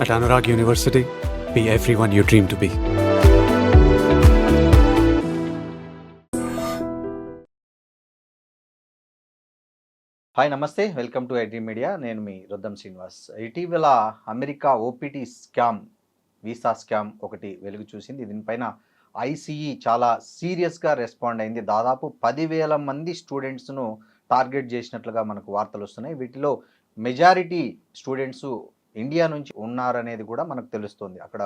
At Anurag University, be everyone you dream to be. Hi నమస్తే, welcome to iDream media. నేను మీ రుద్దం శ్రీనివాస్. ఇటీవల America OPT scam, visa scam ఒకటి వెలుగు చూసింది. దీనిపైన ఐసీఈ చాలా సీరియస్గా రెస్పాండ్ అయింది. దాదాపు 10,000 మంది స్టూడెంట్స్ను టార్గెట్ చేసినట్లుగా మనకు వార్తలు వస్తున్నాయి. వీటిలో మెజారిటీ స్టూడెంట్స్ ఇండియా నుంచి ఉన్నారనేది కూడా మనకు తెలుస్తుంది అక్కడ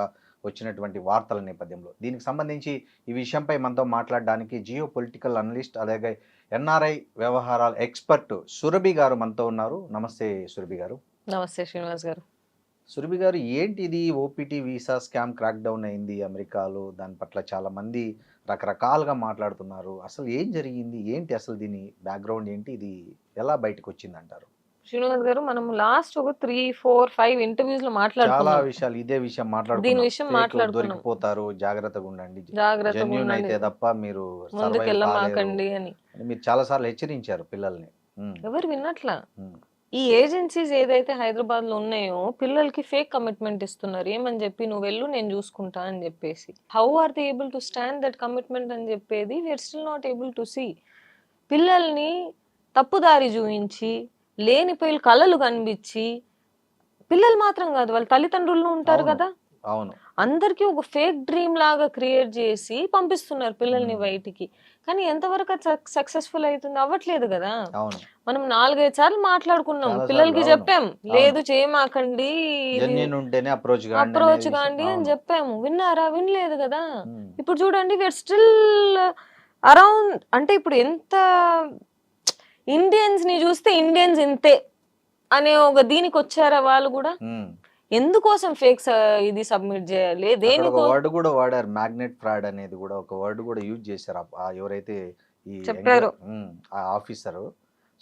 వచ్చినటువంటి వార్తల నేపథ్యంలో. దీనికి సంబంధించి ఈ విషయంపై మనతో మాట్లాడడానికి జియో పొలిటికల్ అనలిస్ట్, అలాగే ఎన్ఆర్ఐ వ్యవహారాల ఎక్స్పర్ట్ సురభి గారు మనతో ఉన్నారు. నమస్తే సురభి గారు. నమస్తే శ్రీనివాస్ గారు. సురభి గారు, ఏంటి ఇది OPT visa scam crack down అయింది అమెరికాలో? దాని పట్ల చాలా మంది రకరకాలుగా మాట్లాడుతున్నారు. అసలు ఏం జరిగింది, ఏంటి అసలు దీని బ్యాక్గ్రౌండ్ ఏంటి, ఇది ఎలా బయటకు వచ్చింది అంటారు? శ్రీనివాస్ గారు, మనం లాస్ట్ ఒక 3, 4, 5 ఇంటర్వ్యూస్ లో చాలా మాట్లాడుకున్నాం. విషయాలు ఇదే విషయం దీని విషయం మాట్లాడుకున్నాం. దొరికిపోతారు, జాగ్రత్తగా ఉండండి, జాగ్రత్తగా జెన్యూన్ ఉండండి, అయితే తప్ప మీరు ముందుకెళ్ళమాకండి అని మీరు చాలా సార్లు హెచ్చరించారు పిల్లల్ని. ఎవరు విన్నట్లా? ఈ ఏజెన్సీస్ ఏదైతే హైదరాబాద్ లో ఉన్నాయో పిల్లలకి ఫేక్ కమిట్మెంట్ ఇస్తున్నారు. ఏమని చెప్పి, నువ్వు వెళ్ళు నేను చూసుకుంటా అని చెప్పేసి. How are they able to stand that commitment అని చెప్పేది we are still not able to see. పిల్లల్ని తప్పుదారి చూపించి, లేనిపోయి కళలు కనిపించి, పిల్లలు మాత్రం కాదు వాళ్ళ తల్లిదండ్రులు ఉంటారు కదా, అవును, అందరికీ ఒక ఫేక్ డ్రీమ్ లాగా క్రియేట్ చేసి పంపిస్తున్నారు పిల్లల్ని బయటికి. కానీ ఎంతవరకు సక్సెస్ఫుల్ అవుతుంది? అవ్వట్లేదు కదా. మనం 4-5 సార్లు మాట్లాడుకున్నాం, పిల్లలకి చెప్పాం లేదు చేయమాకండి, అప్రోచ్ కాండి అని చెప్పాము. విన్నారా? వినలేదు కదా. ఇప్పుడు చూడండి, వీఆర్ స్టిల్ అరౌండ్. అంటే ఇప్పుడు ఎంత ఇండియన్స్ ని చూస్తే ఇండియన్స్ ఇంతే అనే ఒక దీనికి వచ్చారా వాళ్ళు కూడా. ఎందుకోసం ఫేక్స్ ఇది సబ్మిట్ చేయాలి? దేనికి వర్డ్ కూడా వాడారు, మ్యాగ్నెట్ ఫ్రాడ్ అనేది కూడా ఒక వర్డ్ కూడా యూజ్ చేశారు ఎవరైతే ఈ చెప్పారు ఆ ఆఫీసర్.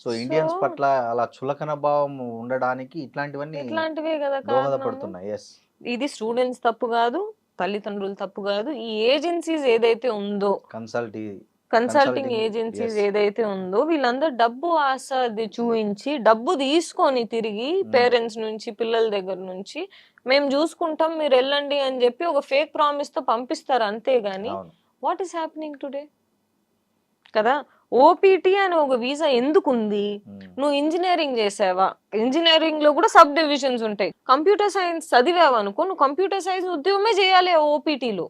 సో ఇండియన్స్ పట్ల అలా చులకన భావం ఉండడానికి ఇట్లాంటివే కదా దోహదపడుతున్నాయి. ఇది స్టూడెంట్స్ తప్పు కాదు, తల్లిదండ్రులు తప్పు కాదు. ఈ ఏజెన్సీస్ ఏదైతే ఉందో, కన్సల్టింగ్ ఏజెన్సీస్ ఏదైతే ఉందో, వీళ్ళందరూ డబ్బు ఆశ చూపించి, డబ్బు తీసుకొని తిరిగి పేరెంట్స్ నుంచి, పిల్లల దగ్గర నుంచి, మేము చూసుకుంటాం మీరు వెళ్ళండి అని చెప్పి ఒక ఫేక్ ప్రామిస్ తో పంపిస్తారు. అంతేగాని వాట్ ఈస్ హ్యాపెనింగ్ టుడే కదా. ఓపీటీ అని ఒక వీసా ఎందుకు ఉంది? నువ్వు ఇంజనీరింగ్ చేసావా, ఇంజనీరింగ్ లో కూడా సబ్ డివిజన్స్ ఉంటాయి. కంప్యూటర్ సైన్స్ చదివావు అనుకో, నువ్వు కంప్యూటర్ సైన్స్ ఉద్యోగమే చేయాలి ఓపీటీలో.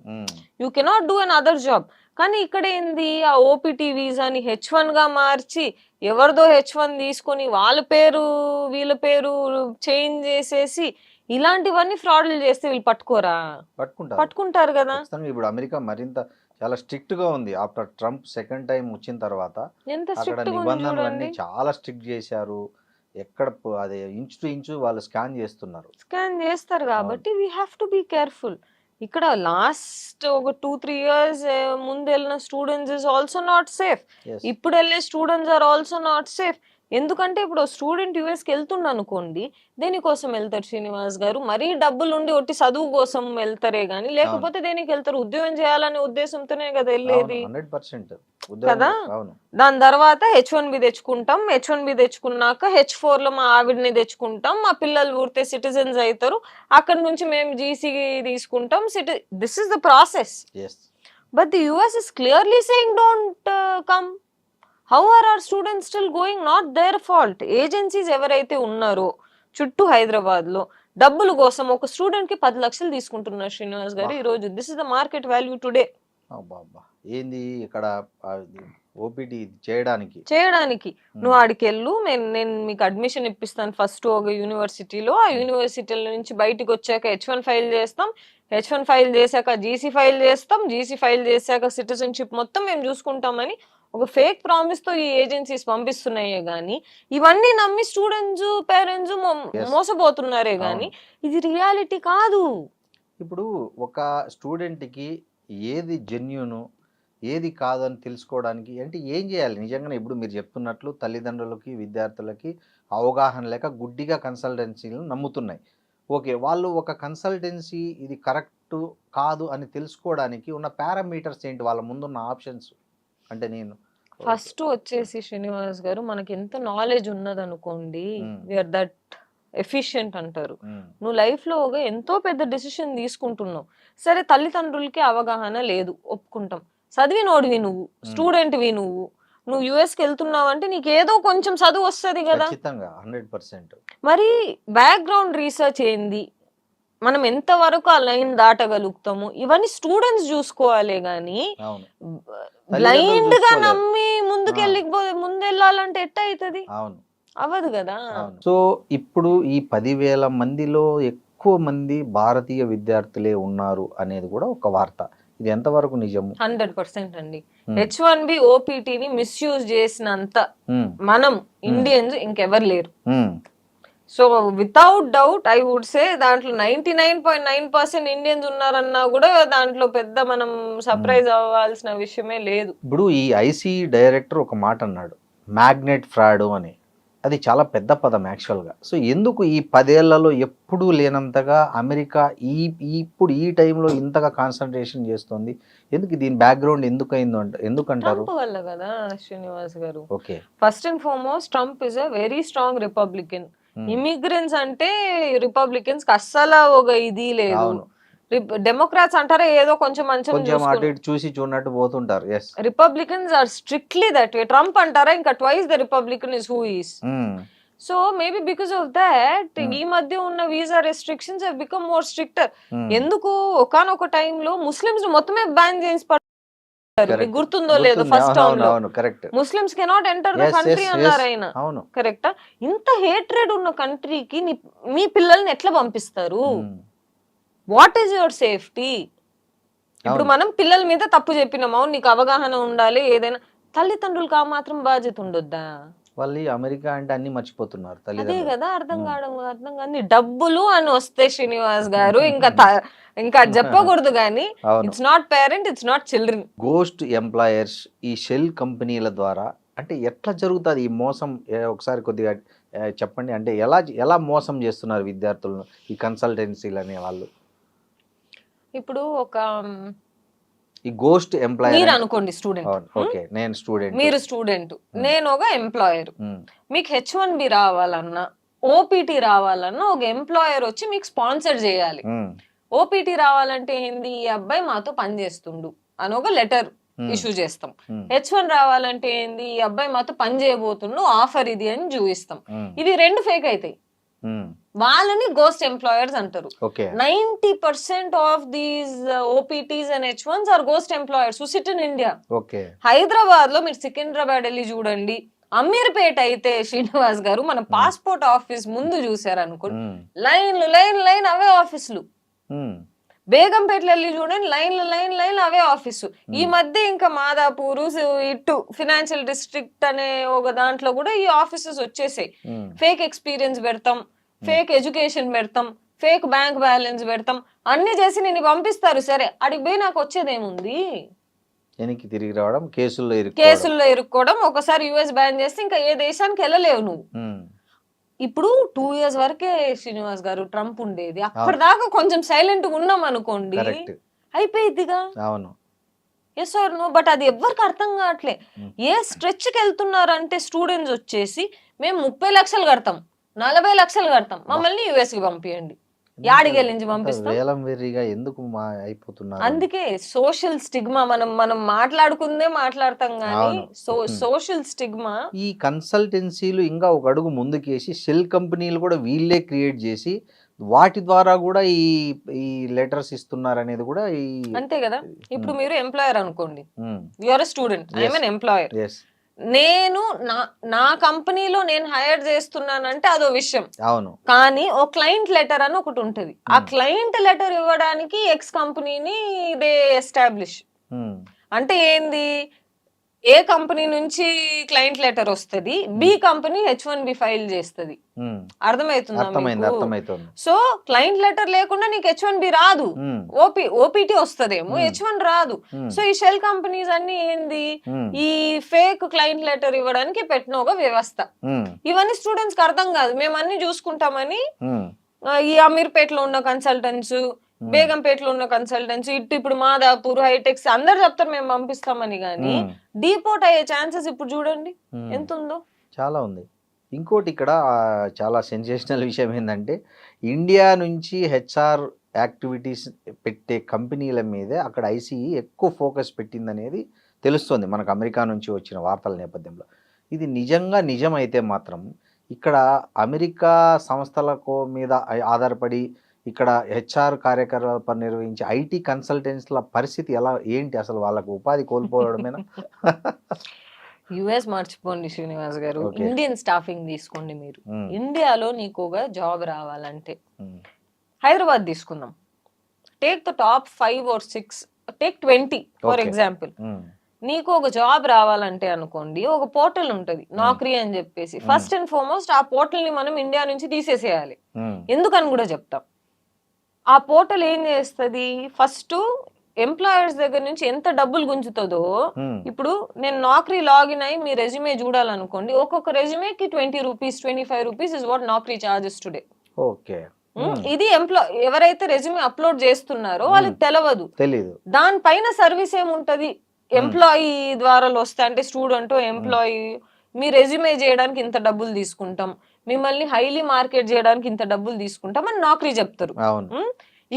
You cannot do another job. కానీ ఇక్కడ ఏంది, ఆ ఓపీటీ వీసాని H1 గా మార్చి, ఎవరిదో H1 తీసుకొని వాళ్ళ పేరు వీళ్ళ పేరు చేంజ్ చేసేసి, ఇలాంటివన్నీ ఫ్రాడ్లు చేస్తే వీళ్ళు పట్టుకుంటారు కదా. ఇప్పుడు అమెరికా మరింత చాలా స్ట్రిక్ట్ గా ఉంది. ఆఫ్టర్ ట్రంప్ సెకండ్ టైం వచ్చిన తర్వాత అక్కడ నిబంధనలన్నీ చాలా స్ట్రిక్ట్ చేశారు. ఎక్కడ అదే ఇంచు టు ఇంచు వాళ్ళు స్కాన్ చేస్తారు కాబట్టి we have to be careful. ఇక్కడ లాస్ట్ ఒక 2-3 ఇయర్స్ ముందు వెళ్ళిన students is also not safe. ఇప్పుడు వెళ్ళే students are also not safe. ఎందుకంటే ఇప్పుడు స్టూడెంట్ యుఎస్కి వెళ్తుండ అనుకోండి, దేనికోసం వెళ్తారు శ్రీనివాస్ గారు? మరీ డబ్బులు ఉండి ఒట్టి చదువు కోసం వెళ్తారే గానీ, లేకపోతే దేనికి వెళ్తారు? ఉద్యోగం చేయాలనే ఉద్దేశంతోనే కదా వెళ్ళేది కదా. దాని తర్వాత H1B తెచ్చుకుంటాం, H1B తెచ్చుకున్నాక H4 లో మా ఆవిడని తెచ్చుకుంటాం, మా పిల్లలు ఊరితే సిటిజన్స్ అవుతారు, అక్కడ నుంచి మేము జీసీ తీసుకుంటాం. This is the process. But the US is clearly saying don't come. How are our students still going? Not their fault. Agencies ఎవరైతే ఉన్నారో చుట్టూ హైదరాబాద్ లో డబ్బుల కోసం ఒక స్టూడెంట్ కి 10 లక్షలు తీసుకుంటున్నారు శ్రీనివాస్ గారు ఈ రోజు. This is the market value today. ఏంది ఇక్కడ ఓపీటీ చేయడానికి నువ్వు ఆడికి వెళ్ళు, నేను మీకు అడ్మిషన్ ఇప్పిస్తాను ఫస్ట్ ఒక యూనివర్సిటీలో. ఆ యూనివర్సిటీల నుంచి బయటకు వచ్చాక H1 ఫైల్ చేస్తాం, H1 ఫైల్ చేశాక జీసీ ఫైల్ చేస్తాం, జీసీ ఫైల్ చేశాక సిటిజన్షిప్ మొత్తం మేము చూసుకుంటామని ఒక ఫేక్ ప్రామిస్ తో ఈ ఏజెన్సీస్ పంపిస్తున్నాయే గానీ, ఇవన్నీ నమ్మి స్టూడెంట్స్ పేరెంట్స్ మోసపోతున్నారే గానీ ఇది రియాలిటీ కాదు. ఇప్పుడు ఒక స్టూడెంట్ కి ఏది జెన్యూన్ ఏది కాదని తెలుసుకోవడానికి అంటే ఏం చేయాలి నిజంగానే? ఇప్పుడు మీరు చెప్తున్నట్లు తల్లిదండ్రులకి విద్యార్థులకి అవగాహన లేక గుడ్డిగా కన్సల్టెన్సీలను నమ్ముతున్నాయి. ఓకే, వాళ్ళు ఒక కన్సల్టెన్సీ ఇది కరెక్ట్ కాదు అని తెలుసుకోవడానికి ఉన్న పారామీటర్స్ ఏంటి, వాళ్ళ ముందున్న ఆప్షన్స్? అంటే నేను ఫస్ట్ వచ్చేసి శ్రీనివాస్ గారు, మనకి ఎంత నాలెడ్జ్ ఉన్నదనుకోండి, వీఆర్ దట్ ఎఫిషియెంట్ అంటారు. ఉమ్, నువ్వు లైఫ్లో ఒక ఎంతో పెద్ద డెసిషన్ తీసుకుంటున్నావు. సరే తల్లిదండ్రులకి అవగాహన లేదు, ఒప్పుకుంటాం. చదివినోడివి నువ్వు, స్టూడెంట్వి నువ్వు, నువ్వు యుఎస్కి వెళ్తున్నావు అంటే నీకు ఏదో కొంచెం చదువు వస్తుంది కదా. ఖచ్చితంగా 100%. మరి బ్యాక్గ్రౌండ్ రీసెర్చ్ ఏంది, మనం ఎంతవరకు ఆ లైన్ దాటగలుగుతాము, ఇవన్నీ స్టూడెంట్స్ చూసుకోవాలి గాని అవును, బ్లైండ్ గా చూసుకోలేరు. నమ్మి ముందెళ్ళాలంటే ఎట్ట అవుతుంది, అవును, అవ్వదు కదా. అవును. సో ఇప్పుడు ఈ 10,000 మందిలో ఎక్కువ మంది భారతీయ విద్యార్థులే ఉన్నారు అనేది కూడా ఒక వార్త. ఇది ఎంతవరకు నిజము? 100% అండి. H1B ఓపీటీని మిస్యూజ్ చేసినంత మనం ఇండియన్స్ ఇంకెవరు లేరు. So without doubt I would say దాంట్లో 99.9% ఇండియన్స్ ఉన్నారన్నా కూడా దాంట్లో పెద్ద మనం సర్ప్రైజ్ అవ్వాల్సిన విషయమే లేదు. ఇప్పుడు ఈ ఐసీ డైరెక్టర్ ఒక మాట అన్నాడు, మ్యాగ్నెట్ ఫ్రాడ్ అని. అది చాలా పెద్ద పదం యాక్చువల్గా. సో ఎందుకు ఈ 10 ఏళ్లలో ఎప్పుడూ లేనంతగా అమెరికా ఇప్పుడు ఈ టైంలో ఇంతగా కాన్సన్ట్రేషన్ చేస్తుంది? ఎందుకు దీని బ్యాక్గ్రౌండ్ ఎందుకు అయిందో ఎందుకంటారు? ట్రంప్ వల్ల కదా శ్రీనివాస్ గారు. Okay, first and foremost Trump is a very strong Republican. Immigrants అంటే రిపబ్లికన్స్ కి అస్సలు ఒక ఇది లేదు. డెమోక్రాట్స్ అంటారా ఏదో కొంచెం కొంచెం అటు ఇటు చూసి చూడనట్టు పోతుంటారు. Yes, Republicans are strictly that way. Trump అంటారా ఇంకా twice the Republican is who is. So maybe because of that ఈ మధ్య ఉన్న visa restrictions have become more stricter. ఎందుకు ఒకానొక టైంలో ముస్లిమ్స్ మొత్తమే బ్యాన్ చేసి మీకు గుర్తుందో లేదో ఫస్ట్ టర్మ్ లో Muslims cannot enter the country అన్నారు ఆయన. కరెక్టా? ఇంత హేట్రెడ్ ఉన్న కంట్రీకి మీ పిల్లల్ని ఎట్లా పంపిస్తారు? What is your safety? ఇప్పుడు మనం పిల్లల మీద తప్పు చెప్పినాం, అవును నీకు అవగాహన ఉండాలి, ఏదైనా తల్లిదండ్రులకు ఆ మాత్రం బాధ్యత ఉండొద్దా? వాళ్ళు అమెరికా అంటే అన్ని మర్చిపోతున్నారు. అదే కదా అర్థం కాదు. డబ్బులు అని వస్తే శ్రీనివాస్ గారు ఇంకా చెప్పకూడదు కానీ it's not parent, it's not children. Ghost employers ఈ షెల్ కంపెనీల ద్వారా అంటే ఎట్లా జరుగుతుంది ఈ మోసం? ఒకసారి కొద్దిగా చెప్పండి. అంటే ఎలా మోసం చేస్తున్నారు విద్యార్థులను ఈ కన్సల్టెన్సీలు అనే వాళ్ళు? ఇప్పుడు ఒక ఈ గోస్ట్ ఎంప్లాయర్ మీరు అనుకోండి స్టూడెంట్. ఓకే, నేను స్టూడెంట్, మీరు స్టూడెంట్, నేను ఒక ఎంప్లాయర్. మీకు H1B రావాలన్నా ఓపీటీ రావాలన్నా ఒక ఎంప్లాయర్ వచ్చి మీకు స్పాన్సర్ చేయాలి. ఓపీటీ రావాలంటే ఏంది, ఈ అబ్బాయి మాతో పని చేస్తుండు అని ఒక లెటర్ ఇష్యూ చేస్తాం. H1 రావాలంటే ఏంది, ఈ అబ్బాయి మాతో పని చేయబోతుండు, ఆఫర్ ఇది అని చూపిస్తాం. ఇవి రెండు ఫేక్ అవుతాయి. వాళ్ళని గోస్ట్ ఎంప్లాయర్స్ అంటారు. 90% of these OPTs and H1s are ghost employers who sit in India. Hyderabad లో మీరు సికింద్రాబాద్ వెళ్ళి చూడండి, అమీర్పేట అయితే శ్రీనివాస్ గారు మన పాస్పోర్ట్ ఆఫీస్ ముందు చూసారు అనుకోండి, లైన్ అవే ఆఫీసులు. బేగంపేటలో వెళ్ళి చూడండి, లైన్ అవే ఆఫీసు. ఈ మధ్య ఇంకా మాదాపూర్ ఇటు ఫినాన్షియల్ డిస్ట్రిక్ట్ అనే ఒక దాంట్లో కూడా ఈ ఆఫీసెస్ వచ్చేసాయి. ఫేక్ ఎక్స్పీరియన్స్ పెడతాం, ఫేక్ ఎడ్యుకేషన్ పెడతాం, ఫేక్ బ్యాంక్ బ్యాలెన్స్ పెడతాం, అన్ని చేసి నేను పంపిస్తారు. సరే అడిగి పోయి నాకు వచ్చేదేముంది? వెనక్కి తిరిగి రావడం, కేసుల్లో ఇరుక్కోవడం. ఒకసారి యుఎస్ బ్యాన్ చేస్తే ఇంకా ఏ దేశానికి వెళ్ళలేవు నువ్వు. ఇప్పుడు 2 years వరకే శ్రీనివాస్ గారు ట్రంప్ ఉండేది. అప్పటిదాకా కొంచెం సైలెంట్ గా ఉన్నాం అనుకోండి, అయిపోయిద్దిగా. Yes or no? బట్ అది ఎవరికి అర్థం కావట్లే. ఏ స్ట్రెచ్ కి వెళ్తున్నారంటే స్టూడెంట్స్ వచ్చేసి మేము 30 లక్షలు కడతాం, 40 లక్షలు కడతాం, మమ్మల్ని యుఎస్ కి పంపియండి. యాడికి వెళ్ళి పంపిస్తాం? అందుకే సోషల్ స్టిగ్మా మనం మాట్లాడుకుందే మాట్లాడతాం కానీ సోషల్ స్టిగ్మా. ఈ కన్సల్టెన్సీలు ఇంకా ఒక అడుగు ముందుకేసి షెల్ కంపెనీలు కూడా వీళ్ళే క్రియేట్ చేసి వాటి ద్వారా కూడా ఈ లెటర్స్ ఇస్తున్నారు అనేది కూడా అంతే కదా. ఇప్పుడు మీరు ఎంప్లాయర్ అనుకోండి, your student, I'm N employer. నేను నా కంపెనీలో నేను హైర్ చేస్తున్నానంటే అదో విషయం. అవును. కానీ ఓ క్లయింట్ లెటర్ అని ఒకటి ఉంటది. ఆ క్లయింట్ లెటర్ ఇవ్వడానికి ఎక్స్ కంపెనీని దే ఎస్టాబ్లిష్. అంటే ఏంది, ఏ కంపెనీ నుంచి క్లయింట్ లెటర్ వస్తుంది, బి కంపెనీ H1B ఫైల్ చేస్తుంది. అర్థమవుతుందా? సో క్లయింట్ లెటర్ లేకుండా నీకు H1B రాదు, ఓపీటీ వస్తదేమో, H1 రాదు. సో ఈ షెల్ కంపెనీస్ అన్ని ఏంది, ఈ ఫేక్ క్లయింట్ లెటర్ ఇవ్వడానికి పెట్టిన ఒక వ్యవస్థ. ఇవన్నీ స్టూడెంట్స్ కి అర్థం కాదు. మేము అన్ని చూసుకుంటామని ఈ అమీర్పేటలో ఉన్న కన్సల్టెంట్స్, బేగంపేటలో ఉన్న కన్సల్టెంట్స్, ఇప్పుడు మాదాపూర్, హైటెక్స్ అందరు చెప్తారు మేము పంపిస్తామని. కానీ డీపోర్ట్ అయ్యే ఛాన్సెస్ ఇప్పుడు చూడండి ఎంత ఉందో. చాలా ఉంది. ఇంకోటి ఇక్కడ చాలా సెన్సేషనల్ విషయం ఏంటంటే ఇండియా నుంచి హెచ్ఆర్ యాక్టివిటీస్ పెట్టే కంపెనీల మీదే అక్కడ ఐసీఈ ఎక్కువ ఫోకస్ పెట్టిందనేది తెలుస్తుంది మనకు అమెరికా నుంచి వచ్చిన వార్తల నేపథ్యంలో. ఇది నిజమైతే మాత్రం ఇక్కడ అమెరికా సంస్థలకు మీద ఆధారపడి ఇక్కడ హెచ్ఆర్ కార్యకలాపాలు నిర్వహించే ఐటీ కన్సల్టెన్స్ల పరిస్థితి ఎలా ఏంటి, అసలు వాళ్ళకు ఉపాధి కోల్పోవడమేనా? యుఎస్ మర్చిపోండి శ్రీనివాస్ గారు, ఇండియన్ స్టాఫింగ్ తీసుకోండి. మీరు ఇండియాలో నీకు ఒక జాబ్ రావాలంటే హైదరాబాద్ తీసుకుందాం, take the top 5 or 6, take 20 for example. నీకు ఒక జాబ్ రావాలంటే అనుకోండి, ఒక పోర్టల్ ఉంటది నౌకరీ అని చెప్పేసి. ఫస్ట్ అండ్ ఫార్మోస్ట్ ఆ పోర్టల్ ని మనం ఇండియా నుంచి తీసేసేయాలి. ఎందుకని కూడా చెప్తాం. ఆ పోర్టల్ ఏం చేస్తుంది, ఫస్ట్ ఎంప్లాయర్స్ దగ్గర నుంచి ఎంత డబ్బులు గుంజుతుందో, ఇప్పుడు నేను నౌకరీ లాగిన్ అయ్యి మీ రెజ్యూమే చూడాలనుకోండి, ఒక్కొక్క రెజ్యూమేకి 20 rupees 25 rupees is what Naukri charges today. Okay, ఇది ఎవరైతే రెజ్యూమే అప్లోడ్ చేస్తున్నారో వాళ్ళకి తెలియదు. దానిపైన సర్వీస్ ఏముంటది, ఎంప్లాయీ ద్వారా వస్తే అంటే స్టూడెంట్ ఎంప్లాయీ మీ రెజ్యూమే చేయడానికి ఇంత డబ్బులు తీసుకుంటాం, మిమ్మల్ని హైలీ మార్కెట్ చేయడానికి ఇంత డబ్బులు తీసుకుంటాం అని నౌకరీ చెప్తారు.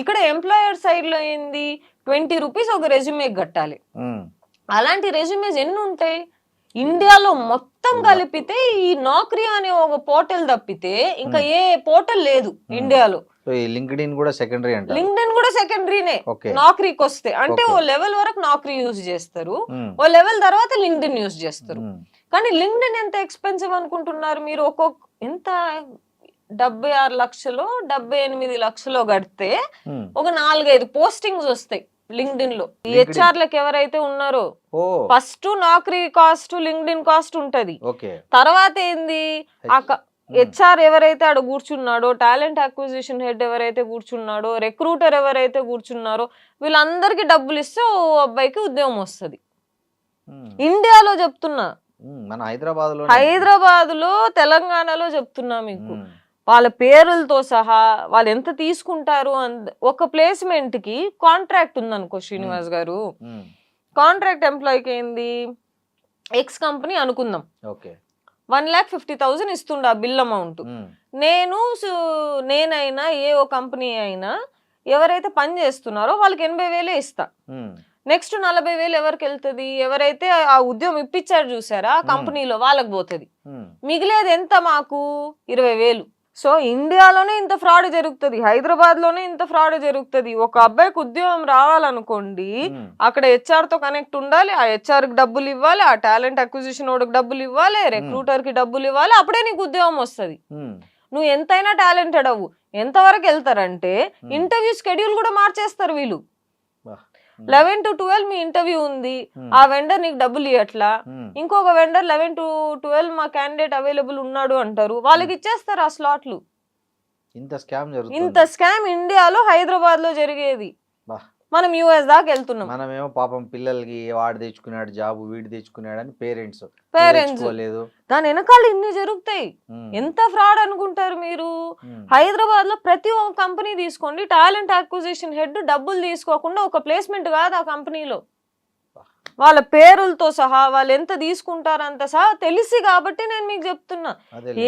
ఇక్కడ ఎంప్లాయర్ సైడ్ లో ఏంది, 20 రూపీస్ ఒక రెజ్యూమే కట్టాలి. అలాంటి రెజ్యూమేస్ ఎన్ని ఉంటాయి ఇండియాలో మొత్తం కలిపితే? ఈ నౌకరీ అనే ఒక పోర్టల్ తప్పితే ఇంకా ఏ పోర్టల్ లేదు ఇండియాలో. లింక్డ్ఇన్ కూడా సెకండరీ అంటే లింక్డ్ఇన్ కూడా సెకండరీనే నౌకరీకి వస్తే. అంటే ఓ లెవెల్ వరకు నౌకరీ యూజ్ చేస్తారు, ఓ లెవెల్ తర్వాత లింక్డ్ఇన్ యూజ్ చేస్తారు. కానీ లింక్డ్ఇన్ ఎంత ఎక్స్పెన్సివ్ అనుకుంటున్నారు మీరు? ఎంత 76 లక్షలు 78 లక్షలు కడితే ఒక 4-5 పోస్టింగ్స్ వస్తాయి లింక్డ్ఇన్ లో. హెచ్ఆర్ లకు ఎవరైతే ఉన్నారో ఫస్ట్ నౌకరీ కాస్ట్ లింక్డ్ఇన్ కాస్ట్ ఉంటది. తర్వాత ఏంది, హెచ్ఆర్ ఎవరైతే ఆడ కూర్చున్నాడో, టాలెంట్ అక్విజిషన్ హెడ్ ఎవరైతే కూర్చున్నాడో, రిక్రూటర్ ఎవరైతే కూర్చున్నారో, వీళ్ళందరికీ డబ్బులు ఇస్తే ఓ అబ్బాయికి ఉద్యోగం వస్తుంది. ఇండియాలో చెప్తున్నా, మన హైదరాబాద్ లో తెలంగాణలో చెప్తున్నా మీకు, వాళ్ళ పేర్లతో సహా వాళ్ళు ఎంత తీసుకుంటారు. ఒక ప్లేస్మెంట్ కి కాంట్రాక్ట్ ఉందనుకో శ్రీనివాస్ గారు, కాంట్రాక్ట్ ఎంప్లాయీకి ఏంది, ఎక్స్ కంపెనీ అనుకుందాం, 1,50,000 ఇస్తుండ ఆ బిల్ అమౌంట్. నేనైనా ఏ ఓ కంపెనీ అయినా ఎవరైతే పని చేస్తున్నారో వాళ్ళకి 80,000 ఇస్తా. నెక్స్ట్ 40,000 ఎవరికి వెళ్తుంది, ఎవరైతే ఆ ఉద్యోగం ఇప్పించారు చూసారా ఆ కంపెనీలో వాళ్ళకి పోతుంది. మిగిలేది ఎంత మాకు, 20,000. సో ఇండియాలోనే ఇంత ఫ్రాడ్ జరుగుతుంది, హైదరాబాద్ లోనే ఇంత ఫ్రాడ్ జరుగుతుంది. ఒక అబ్బాయికి ఉద్యోగం రావాలనుకోండి, అక్కడ హెచ్ఆర్ తో కనెక్ట్ ఉండాలి, ఆ హెచ్ఆర్ కి డబ్బులు ఇవ్వాలి, ఆ టాలెంట్ అక్విజిషన్ వాడికి డబ్బులు ఇవ్వాలి, రిక్రూటర్ కి డబ్బులు ఇవ్వాలి, అప్పుడే నీకు ఉద్యోగం వస్తుంది. నువ్వు ఎంతైనా టాలెంటెడ్ అవ్వు. ఎంతవరకు వెళ్తారంటే ఇంటర్వ్యూ స్కెడ్యూల్ కూడా మార్చేస్తారు వీళ్ళు. 11 to 12 మీ ఇంటర్వ్యూ ఉంది, ఆ వెండర్ నీకు డబ్బులు ఇవ్వట్లా, ఇంకొక వెండర్ 11 to 12 మా క్యాండిడేట్ అవైలబుల్ ఉన్నాడు అంటారు, వాళ్ళకి ఇచ్చేస్తారు ఆ స్లాట్లు. ఇంత స్కామ్ ఇండియాలో హైదరాబాద్ లో జరిగేది. మనం యుఎస్ దాకా వెళ్తున్నాం. మనమేమో పాపం పిల్లలకి వాడు తెచ్చుకున్నాడు జాబ్, వీడు తెచ్చుకున్నాడు అని పేరెంట్స్ దాని వెనకాల ఇన్ని జరుగుతాయి. ఎంత ఫ్రాడ్ అనుకుంటారు మీరు? హైదరాబాద్ లో ప్రతి ఒక్క కంపెనీ తీసుకోండి, టాలెంట్ అక్విజిషన్ హెడ్ డబ్బులు తీసుకోకుండా ఒక ప్లేస్మెంట్ కాదు ఆ కంపెనీలో. వాళ్ళ పేరులతో సహా వాళ్ళు ఎంత తీసుకుంటారు అంత సహా తెలిసి, కాబట్టి నేను మీకు చెప్తున్నా,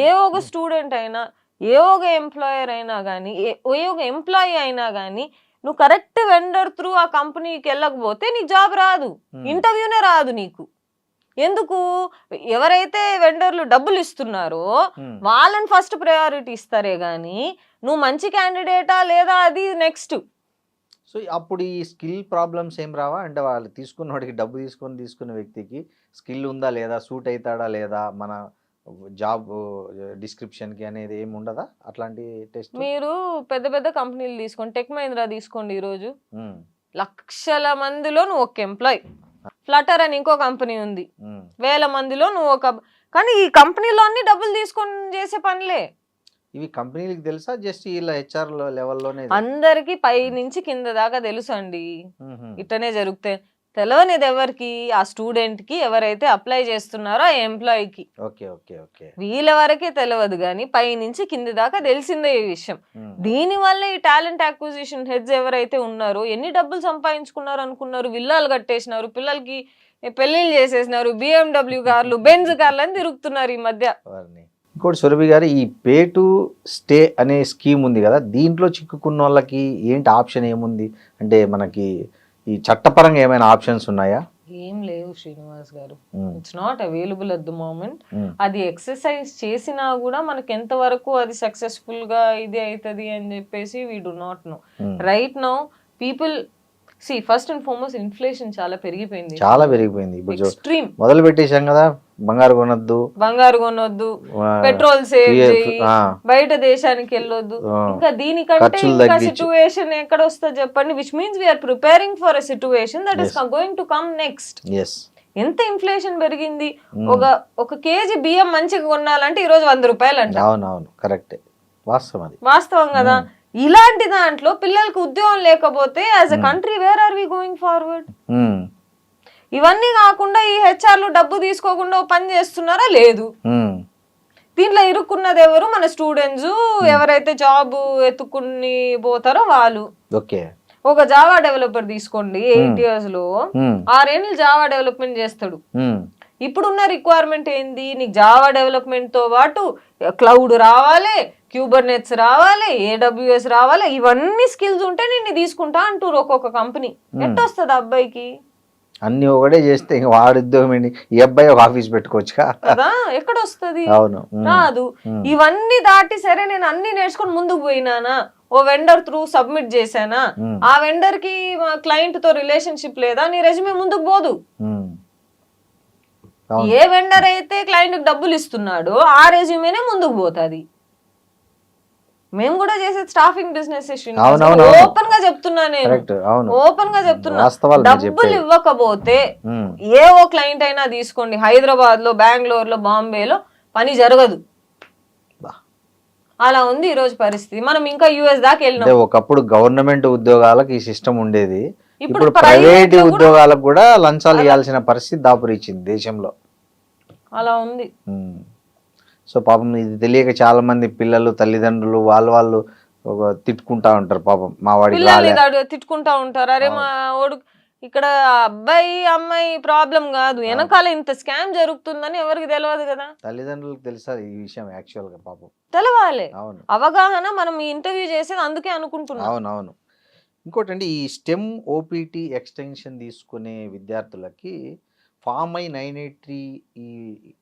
ఏ ఒక స్టూడెంట్ అయినా, ఏ ఒక ఎంప్లాయర్ అయినా కానీ, ఏ ఒక ఎంప్లాయీ అయినా కానీ, నువ్వు కరెక్ట్ వెండర్ త్రూ ఆ కంపెనీకి వెళ్ళకపోతే నీకు జాబ్ రాదు, ఇంటర్వ్యూనే రాదు నీకు. ఎందుకు? ఎవరైతే వెండర్లు డబ్బులు ఇస్తున్నారో వాళ్ళని ఫస్ట్ ప్రయారిటీ ఇస్తారే గానీ నువ్వు మంచి క్యాండిడేటా లేదా అది నెక్స్ట్. సో అప్పుడు ఈ స్కిల్ ప్రాబ్లమ్స్ ఏం రావా? అంటే వాళ్ళు తీసుకున్న వాడికి డబ్బు తీసుకున్న వ్యక్తికి స్కిల్ ఉందా లేదా, సూట్ అవుతాడా లేదా మన జాబ్ డిస్క్రిప్షన్ కి అనేది ఏమి ఉండదా అట్లాంటి టెస్ట్? మీరు పెద్ద పెద్ద కంపెనీలు తీసుకోండి, టెక్ మహీంద్రా తీసుకోండి, ఈరోజు లక్షల మందిలో నువ్వు ఒక ఎంప్లాయ్. ఫ్లటర్ అని ఇంకో కంపెనీ ఉంది, 1000 మందిలో నువ్వు ఒక. కానీ ఈ కంపెనీలో అన్ని డబ్బులు తీసుకొని చేసే పనిలే. ఇవి కంపెనీలకు తెలుసా, జస్ట్ ఇలా హెచ్ఆర్ లెవెల్లోనే? అందరికి పై నుంచి కింద దాకా తెలుసు అండి, ఇట్టనే జరుగుతాయి. తెలియనిది ఎవరికి? ఆ స్టూడెంట్ కి, ఎవరైతే అప్లై చేస్తున్నారో ఆ ఎంప్లాయీకి. వీళ్ళ వరకే తెలియదు కానీ పై నుంచి కింది దాకా తెలిసిందే ఈ విషయం. దీని వల్ల ఈ టాలెంట్ అక్విజిషన్ హెడ్స్ ఎవరైతే ఉన్నారో ఎన్ని డబ్బులు సంపాదించుకున్నారు అనుకున్నారు? విల్లాలు కట్టేసినారు, పిల్లలకి పెళ్లిళ్ళు చేసేసినారు, BMW కార్లు, బెంజ్ కార్లు అని తిరుగుతున్నారు ఈ మధ్య. ఇంకోటి సురభి గారు, ఈ పే టు స్టే అనే స్కీమ్ ఉంది కదా, దీంట్లో చిక్కుకున్న వాళ్ళకి ఏంటి ఆప్షన్ ఏముంది? అంటే మనకి ఈ చట్టపరంగా ఏమైనా ఆప్షన్స్ ఉన్నాయా? ఏం లేవు Srinivas garu, it's not available at the moment. అది ఎక్సర్సైజ్ చేసినా కూడా మనకి ఎంత వరకు అది సక్సెస్ఫుల్ గా ఇది అవుతుంది అని చెప్పేసి we do not know right now. People see first and foremost inflation చాలా పెరిగిపోయింది. ఇప్పుడు ఎక్స్ట్రీమ్. మొదలు పెట్టేశాం కదా, బంగారు కొనొద్దు, పెట్రోల్ సేవ్ చేయి, బయట దేశానికి వెళ్ళొద్దు. ఇంకా దీనికంటే ఇంకా సిచ్యువేషన్ ఎక్కడ వస్తుంది చెప్పండి? Which means we are preparing for a situation that is going to come next. ఎంత ఇన్ఫ్లేషన్ పెరిగింది. ఒక కేజీ బియ్యం మంచిగా కొనాలంటే ఈ రోజు 100 రూపాయలు అంట. అవునవును, కరెక్ట్, వాస్తవం కదా. ఇలాంటి దాంట్లో పిల్లలకు ఉద్యోగం లేకపోతే as a country where are we going forward? ఇవన్నీ కాకుండా ఈ హెచ్ఆర్లు డబ్బు తీసుకోకుండా పని చేస్తున్నారా? లేదు. దీంట్లో ఇరుక్కున్నది ఎవరు? మన స్టూడెంట్స్, ఎవరైతే జాబ్ ఎత్తుకుని పోతారో వాళ్ళు. ఒక జావా డెవలపర్ తీసుకోండి, 8 years లో 6 ఏళ్ళు జావా డెవలప్మెంట్ చేస్తాడు. ఇప్పుడున్న రిక్వైర్మెంట్ ఏంది? నీకు జావా డెవలప్మెంట్ తో పాటు క్లౌడ్ రావాలి, క్యూబర్నెట్స్ రావాలి, AWS రావాలి, ఇవన్నీ స్కిల్స్ ఉంటే నేను తీసుకుంటా అంటారు ఒక్కొక్క కంపెనీ. ఎట్టొస్తుంది అబ్బాయికి? అన్ని ఒకటే చేస్తే వాడి ఉద్యోగం ఏంటి? ఈ అబ్బాయి ఒక ఆఫీస్ పెట్టుకోవచ్చు కదా, ఎక్కడ వస్తుంది? రాదు. ఇవన్నీ దాటి సరే నేను అన్ని నేర్చుకొని ముందుకు పోయినానా, ఓ వెండర్ త్రూ సబ్మిట్ చేశానా, ఆ వెండర్ కి క్లయింట్ తో రిలేషన్షిప్ లేదా, నీ రెజ్యూమే ముందుకు పోదు. ఏ వెండర్ అయితే క్లయింట్ డబ్బులు ఇస్తున్నాడో ఆ రెజ్యూమేనే ముందుకు పోతుంది. మేము కూడా చేసే స్టాఫింగ్ బిజినెస్ ఓపెన్ గా చెప్తున్నా, నేను ఓపెన్ గా చెప్తున్నా. డబ్బులు ఇవ్వకపోతే ఏ ఓ క్లయింట్ అయినా తీసుకోండి, హైదరాబాద్ లో, బెంగళూరు లో, బాంబేలో పని జరగదు. అలా ఉంది ఈ రోజు పరిస్థితి. మనం ఇంకా US దాకా వెళ్ళినాం. ఒకప్పుడు గవర్నమెంట్ ఉద్యోగాలకు ఈ సిస్టమ్ ఉండేది, ఇప్పుడు ప్రైవేట్ ఉద్యోగాలకు కూడా లంచాలు ఇవ్వాల్సిన పరిస్థితి దాపురించింది దేశంలో. అలా ఉంది. సో పాపం ఇది తెలియక చాలా మంది పిల్లలు, తల్లిదండ్రులు వాళ్ళు తిట్టుకుంటా ఉంటారు. పాపం మా వాడి తిట్టుకుంటా ఉంటారు. అరే మా వాడు ఇక్కడ అబ్బాయి అమ్మాయి ప్రాబ్లం కాదు, వెనకాల ఇంత స్కామ్ జరుగుతుందని ఎవరికి తెలియదు కదా. తల్లిదండ్రులకు తెలుసా ఈ విషయం? యాక్చువల్ గా పాపం తెలవాలి, అవగాహన. మనం ఈ ఇంటర్వ్యూ చేసేది అందుకే అనుకుంటున్నాం. అవునవును. ఇంకోటి అండి, ఈ స్టెమ్ OPT ఎక్స్టెన్షన్ తీసుకునే విద్యార్థులకి ఫామ్ ఐ 983 ఈ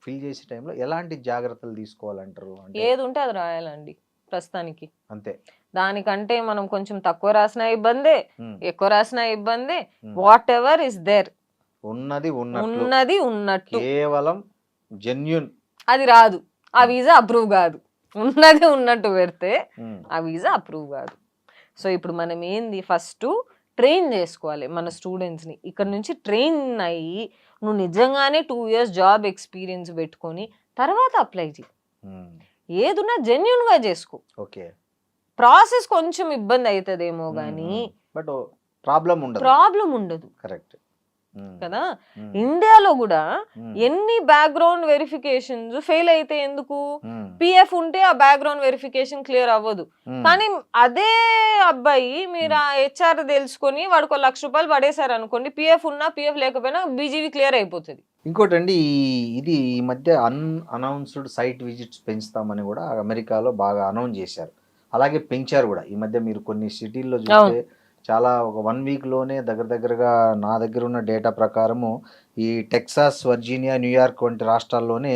ఫిల్ చేసే టైంలో ఎలాంటి జాగ్రత్తలు తీసుకోవాలంటారు? ఏది ఉంటే అది రాయాలండి ప్రస్తుతానికి, అంతే. దానికంటే మనం కొంచెం తక్కువ రాసినా ఇబ్బందే, ఎక్కువ రాసినా ఇబ్బందే. వాట్ ఎవర్ ఇస్ దేర్, ఉన్నది ఉన్నట్టు కేవలం జెన్యూన్ అది రాదు, ఆ వీసా అప్రూవ్ కాదు. ఉన్నది ఉన్నట్టు పెడితే ఆ వీసా అప్రూవ్ కాదు. సో ఇప్పుడు మనం ఏంది, ఫస్ట్ ట్రైన్ చేసుకోవాలి మన స్టూడెంట్స్ని. ఇక్కడ నుంచి ట్రైన్ అయ్యి నువ్వు నిజంగానే 2 years జాబ్ ఎక్స్పీరియన్స్ పెట్టుకొని తర్వాత అప్లై చేయి. ఏదున్నా జెన్యున్ గా చేసుకో. ప్రాసెస్ కొంచెం ఇబ్బంది అవుతుందేమో కానీ బట్ ప్రాబ్లం ఉండదు. కరెక్ట్ కదా. ఇండియాలో కూడా ఎన్ని బ్యాక్గ్రౌండ్ వెరిఫికేషన్స్ ఫెయిల్ అయితే ఎందుకు? PF ఉంటే ఆ బ్యాక్గ్రౌండ్ వెరిఫికేషన్ క్లియర్ అవ్వదు. కానీ అదే అబ్బాయి మీరు ఆ HR తెలుసుకొని వాడికి 1 లక్ష రూపాయలు పడేశారు అనుకోండి, PF ఉన్నా PF లేకపోయినా BGV క్లియర్ అయిపోతుంది. ఇంకోటి అండి, ఇది ఈ మధ్య అన్అనౌన్స్డ్ సైట్ విజిట్స్ పెంచుతామని కూడా అమెరికాలో బాగా అనౌన్స్ చేశారు. అలాగే పెంచారు కూడా ఈ మధ్య. మీరు కొన్ని సిటీల్లో చూస్తే చాలా ఒక 1 weekలోనే దగ్గరగా నా దగ్గర ఉన్న డేటా ప్రకారము ఈ టెక్సాస్, వర్జీనియా, న్యూయార్క్ వంటి రాష్ట్రాల్లోనే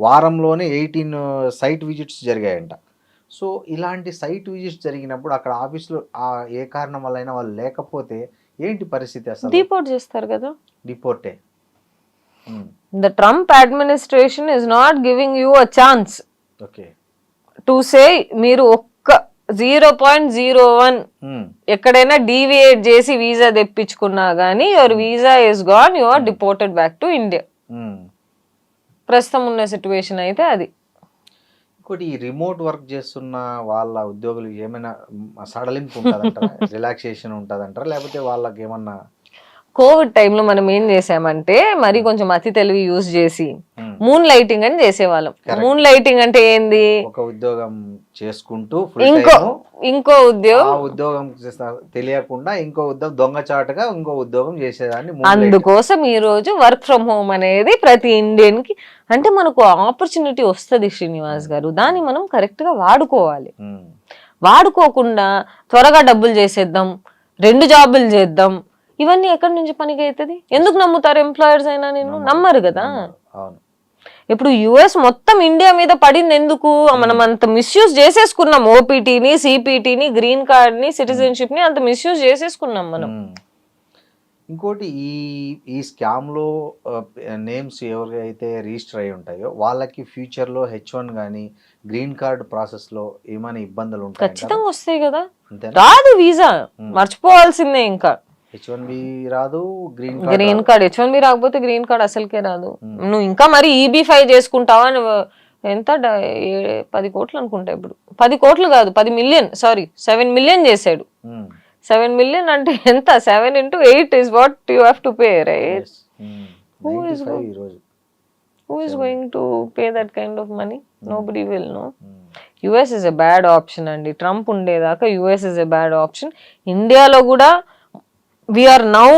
వారంలోనే 18 సైట్ విజిట్స్ జరిగాయంట. సో ఇలాంటి సైట్ విజిట్స్ జరిగినప్పుడు అక్కడ ఆఫీస్లో ఏ కారణం వల్ల అయినా వాళ్ళు లేకపోతే ఏంటి పరిస్థితి? అసలు డిపోర్ట్ చేస్తారు కదా. డిపోర్టే. The Trump administration is not giving you a chance to say మీరు 0.01 ఎక్కడైనా డీవియేట్ చేసి వీసా తెప్పించుకున్నా గానీ your visa is gone, you are deported back to India. ప్రస్తుతం ఉన్న సిచ్యువేషన్ అయితే అది. ఇంకోటి, ఈ రిమోట్ వర్క్ చేస్తున్న వాళ్ళ ఉద్యోగులు ఏమైనా సడలింపు ఉంటుందంటారా? రిలాక్సేషన్ ఉంటుందంటారా? లేకపోతే వాళ్ళకి ఏమన్నా? కోవిడ్ టైంలో మనం ఏం చేసామంటే మరి కొంచెం అతి తెలివి యూజ్ చేసి మూన్ లైటింగ్ అని చేసేవాళ్ళం. Correct. మూన్ లైటింగ్ అంటే ఏంది? ఒక ఉద్యోగం చేసుకుంటూ ఇంకో ఉద్యోగం ఉద్యోగం తెలియకుండా ఇంకో ఉద్యోగం దొంగచాటుగా ఇంకో ఉద్యోగం చేసేదాన్ని అందుకోసం ఈ రోజు వర్క్ ఫ్రమ్ హోమ్ అనేది ప్రతి ఇండియన్ కి, అంటే మనకు ఆపర్చునిటీ వస్తుంది శ్రీనివాస్ గారు, దాన్ని మనం కరెక్ట్ గా వాడుకోవాలి. వాడుకోకుండా త్వరగా డబ్బులు చేసేద్దాం, 2 జాబులు చేద్దాం, ఇవన్నీ ఎక్కడి నుంచి పనికి అవుతుంది? ఎందుకు నమ్ముతారు ఎంప్లాయర్స్ అయినా? నేను నమ్మరు కదా. ఇప్పుడు యుఎస్ మొత్తం ఇండియా మీద పడింది ఎందుకు? మనం అంత మిస్యూజ్ చేసేసుకున్నాం. ఓపీటీని, సిపిటీని, గ్రీన్ కార్డ్ ని, సిటిజన్షిప్ ని అంత మిస్యూజ్ చేసేసుకున్నాం మనం. ఇంకోటి ఈ స్కామ్ లో నేమ్స్ ఎవరైతే రిజిస్టర్ అయి ఉంటాయో వాళ్ళకి ఫ్యూచర్ లో H1 గానీ గ్రీన్ కార్డ్ ప్రాసెస్ లో ఏమైనా ఇబ్బందులు ఉంటాయి? ఖచ్చితంగా వస్తాయి కదా. రాదు వీసా, మర్చిపోవాల్సిందే. ఇంకా H1B రాదు, గ్రీన్ కార్డ్ H1B రాకపోతే గ్రీన్ కార్డ్ అసలుకే రాదు. నువ్వు ఇంకా మరి EB5 చేసుకుంటావా? నువ్వు ఎంత 10 కోట్లు అనుకుంటా. ఇప్పుడు 10 కోట్లు కాదు, 10 మిలియన్, సారీ 7 మిలియన్ చేశాడు. 7 మిలియన్ అంటే ఎంత? 7 into 8 is what you have to pay, right? Who is going to pay that kind of money? Nobody will know. US is a bad option అండి. ట్రంప్ ఉండేదాకా US is a bad option. ఇండియాలో కూడా we are now